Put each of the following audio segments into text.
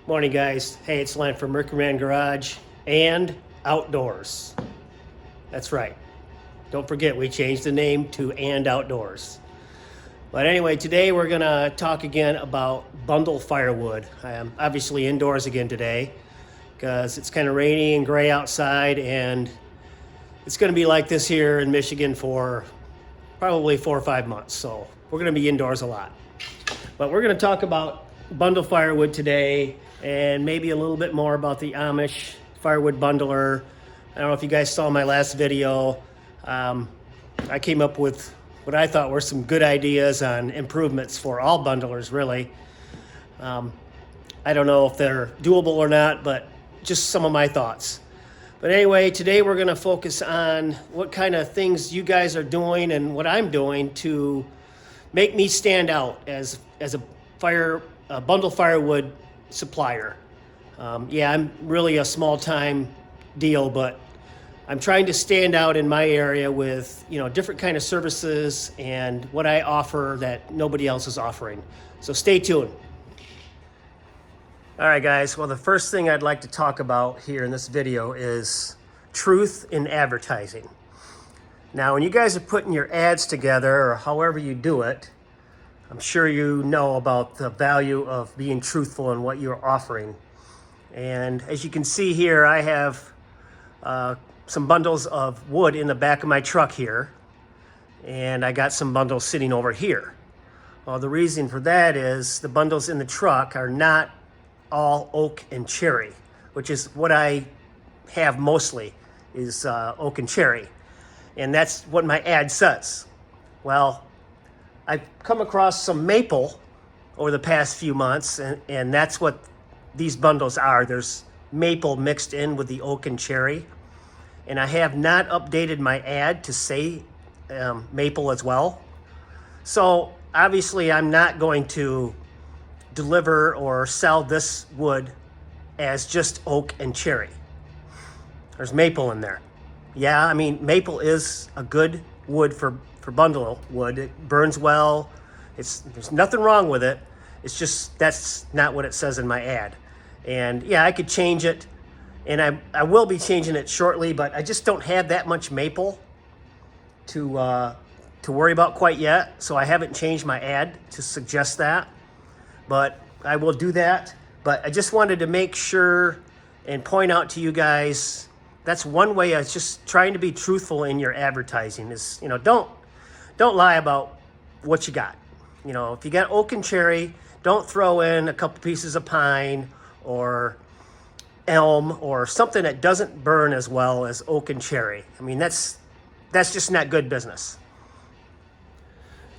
Morning, guys. Hey, it's Len from Mercury Man Garage and Outdoors. That's right. Don't forget, we changed the name to And Outdoors. But anyway, today we're going to talk again about bundle firewood. I am obviously indoors again today because it's kind of rainy and gray outside, and it's going to be like this here in Michigan for probably 4 or 5 months. So we're going to be indoors a lot. But we're going to talk about bundle firewood today and maybe a little bit more about the Amish firewood bundler. I don't know if you guys saw my last video. I came up with what I thought were some good ideas on improvements for all bundlers, really. I don't know if they're doable or not, but just some of my thoughts. But anyway, today we're going to focus on what kind of things you guys are doing and what I'm doing to make me stand out as a bundle firewood supplier. Yeah, I'm really a small-time deal, but I'm trying to stand out in my area with, different kind of services and what I offer that nobody else is offering. So stay tuned. All right, guys. Well, the first thing I'd like to talk about here in this video is truth in advertising. Now, when you guys are putting your ads together or however you do it, I'm sure you know about the value of being truthful in what you're offering. And as you can see here, I have some bundles of wood in the back of my truck here, and I got some bundles sitting over here. Well, the reason for that is the bundles in the truck are not all oak and cherry, which is what I have mostly, is oak and cherry. And that's what my ad says. Well, I've come across some maple over the past few months, and that's what these bundles are. There's maple mixed in with the oak and cherry. And I have not updated my ad to say maple as well. So obviously I'm not going to deliver or sell this wood as just oak and cherry. There's maple in there. Yeah, I mean, maple is a good wood for bundle wood. It burns well. There's nothing wrong with it. It's just that's not what it says in my ad. And yeah, I could change it, and I will be changing it shortly, but I just don't have that much maple to worry about quite yet. So I haven't changed my ad to suggest that, but I will do that. But I just wanted to make sure and point out to you guys, that's one way of just trying to be truthful in your advertising is, don't lie about what you got. If you got oak and cherry, don't throw in a couple pieces of pine or elm or something that doesn't burn as well as oak and cherry. I mean, that's just not good business.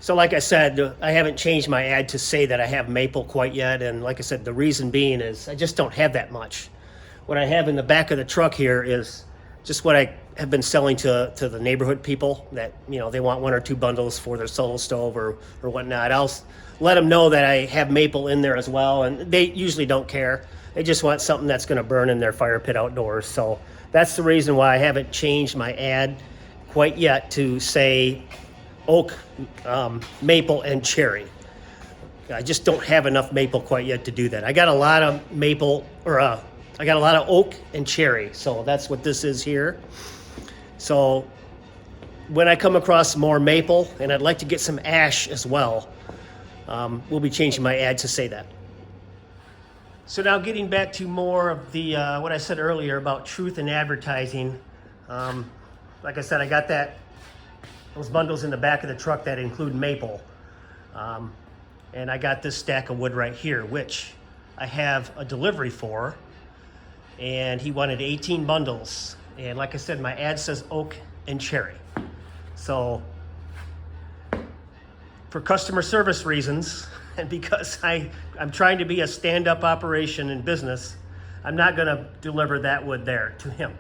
So like I said, I haven't changed my ad to say that I have maple quite yet. And like I said, the reason being is I just don't have that much. What I have in the back of the truck here is just what I have been selling to the neighborhood people that, they want 1 or 2 bundles for their solo stove or whatnot. I'll let them know that I have maple in there as well, and they usually don't care. They just want something that's going to burn in their fire pit outdoors. So that's the reason why I haven't changed my ad quite yet to say oak, maple, and cherry. I just don't have enough maple quite yet to do that. I got a lot of maple, I got a lot of oak and cherry, so that's what this is here. So when I come across more maple, and I'd like to get some ash as well, we'll be changing my ad to say that. So now getting back to more of the what I said earlier about truth in advertising. Like I said, I got those bundles in the back of the truck that include maple. And I got this stack of wood right here, which I have a delivery for. And he wanted 18 bundles. And like I said, my ad says oak and cherry. So for customer service reasons, and because I'm trying to be a stand-up operation in business, I'm not gonna deliver that wood there to him.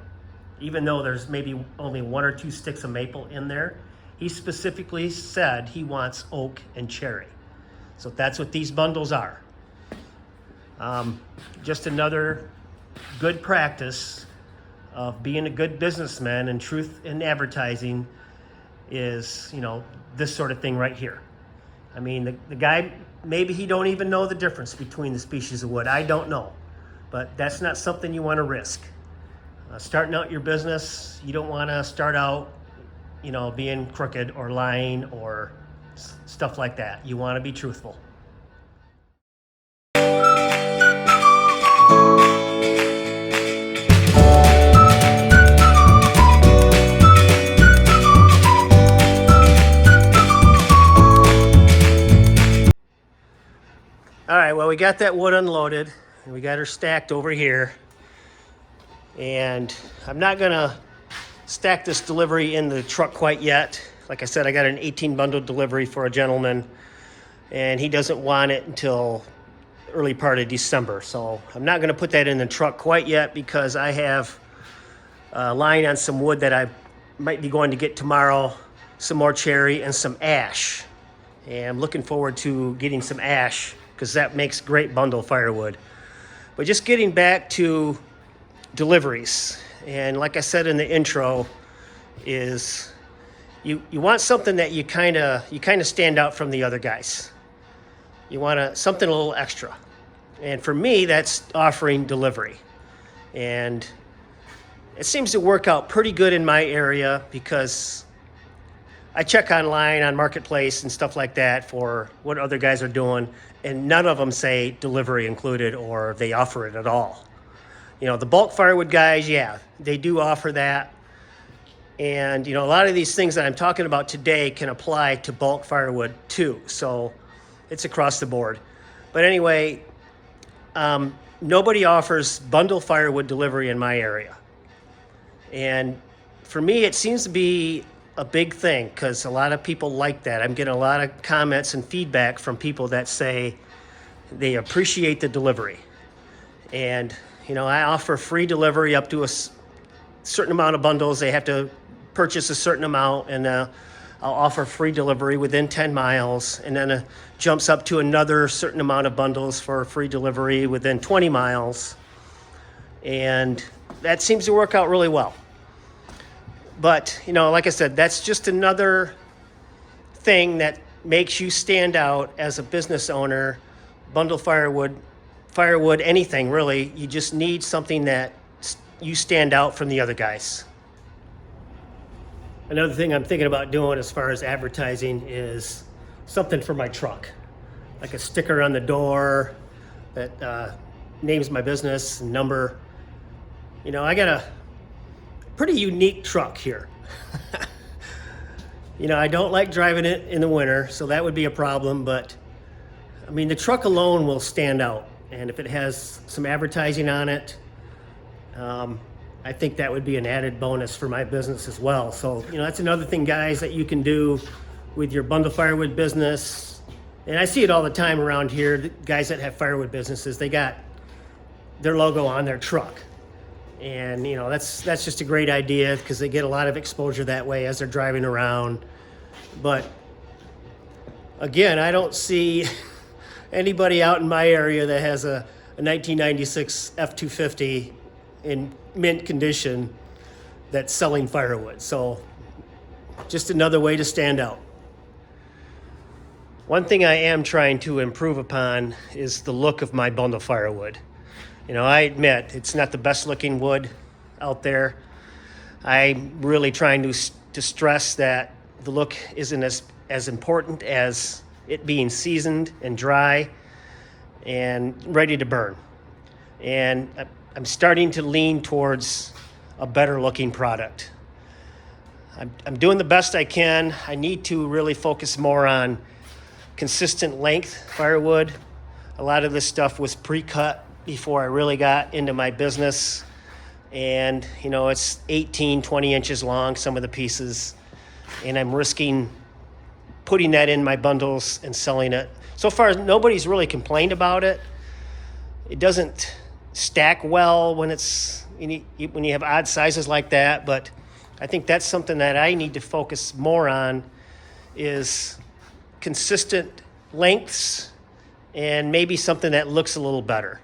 Even though there's maybe only 1 or 2 sticks of maple in there, he specifically said he wants oak and cherry. So that's what these bundles are. Just another good practice of being a good businessman and truth in advertising is, this sort of thing right here. I mean, the guy, maybe he don't even know the difference between the species of wood. I don't know. but that's not something you want to risk. Starting out your business, you don't want to start out, being crooked or lying or stuff like that. You want to be truthful. All right, well, we got that wood unloaded and we got her stacked over here. And I'm not gonna stack this delivery in the truck quite yet. Like I said, I got an 18 bundle delivery for a gentleman and he doesn't want it until early part of December. So I'm not gonna put that in the truck quite yet because I have lying on some wood that I might be going to get tomorrow, some more cherry and some ash. And I'm looking forward to getting some ash because that makes great bundle firewood. But just getting back to deliveries, and like I said in the intro, is you want something that you kind of stand out from the other guys. You want something a little extra, and for me that's offering delivery, and it seems to work out pretty good in my area because I check online on Marketplace and stuff like that for what other guys are doing, and none of them say delivery included or they offer it at all. The bulk firewood guys, yeah, they do offer that. And, a lot of these things that I'm talking about today can apply to bulk firewood too. So it's across the board. But anyway, nobody offers bundle firewood delivery in my area. And for me, it seems to be a big thing because a lot of people like that. I'm getting a lot of comments and feedback from people that say they appreciate the delivery. And I offer free delivery up to a certain amount of bundles. They have to purchase a certain amount, and I'll offer free delivery within 10 miles. And then it jumps up to another certain amount of bundles for free delivery within 20 miles. And that seems to work out really well. But, like I said, that's just another thing that makes you stand out as a business owner. Bundle firewood, anything really. You just need something that you stand out from the other guys. Another thing I'm thinking about doing as far as advertising is something for my truck, like a sticker on the door that names my business and number. I got a pretty unique truck here. I don't like driving it in the winter, so that would be a problem, but the truck alone will stand out. And if it has some advertising on it, I think that would be an added bonus for my business as well. So, that's another thing, guys, that you can do with your bundle firewood business. And I see it all the time around here. The guys that have firewood businesses, they got their logo on their truck. And, that's just a great idea because they get a lot of exposure that way as they're driving around. But again, I don't see anybody out in my area that has a 1996 F-250 in mint condition that's selling firewood. So just another way to stand out. One thing I am trying to improve upon is the look of my bundle firewood. I admit it's not the best looking wood out there. I'm really trying to stress that the look isn't as important as it being seasoned and dry and ready to burn. And I'm starting to lean towards a better looking product. I'm doing the best I can. I need to really focus more on consistent length firewood. A lot of this stuff was pre-cut before I really got into my business. And, it's 18, 20 inches long, some of the pieces. And I'm risking putting that in my bundles and selling it. So far, nobody's really complained about it. It doesn't stack well when you have odd sizes like that, but I think that's something that I need to focus more on is consistent lengths and maybe something that looks a little better.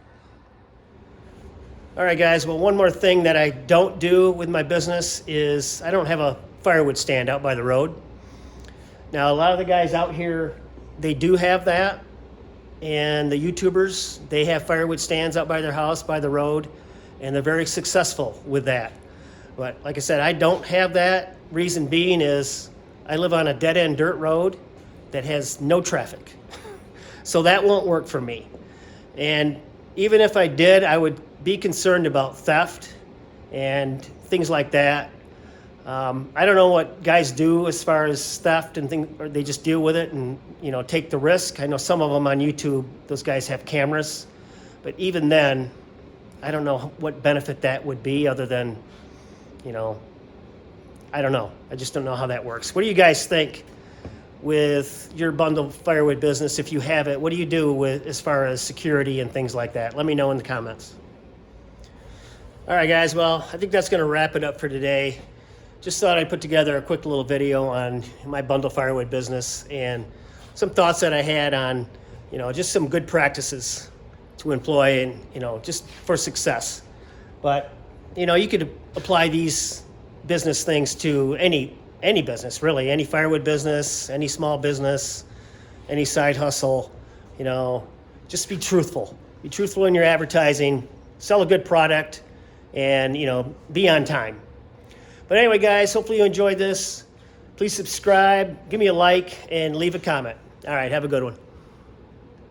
All right, guys, well, one more thing that I don't do with my business is I don't have a firewood stand out by the road. Now, a lot of the guys out here, they do have that, and the YouTubers, they have firewood stands out by their house, by the road, and they're very successful with that. But like I said, I don't have that. Reason being is I live on a dead-end dirt road that has no traffic. So that won't work for me. And even if I did, I would be concerned about theft and things like that. I don't know what guys do as far as theft and things, or they just deal with it and, you know, take the risk. I know some of them on YouTube, those guys have cameras, but even then, I don't know what benefit that would be other than, you know, I don't know. I just don't know how that works. What do you guys think with your bundle firewood business? If you have it, what do you do with as far as security and things like that? Let me know in the comments. All right, guys. Well, I think that's going to wrap it up for today. Just thought I'd put together a quick little video on my bundle firewood business and some thoughts that I had on, you know, just some good practices to employ and, you know, just for success. But, you know, you could apply these business things to any business, really, any firewood business, any small business, any side hustle. You know, just be truthful. Be truthful in your advertising, sell a good product, and, you know, be on time. But anyway, guys, hopefully you enjoyed this. Please subscribe, give me a like, and leave a comment. All right, have a good one.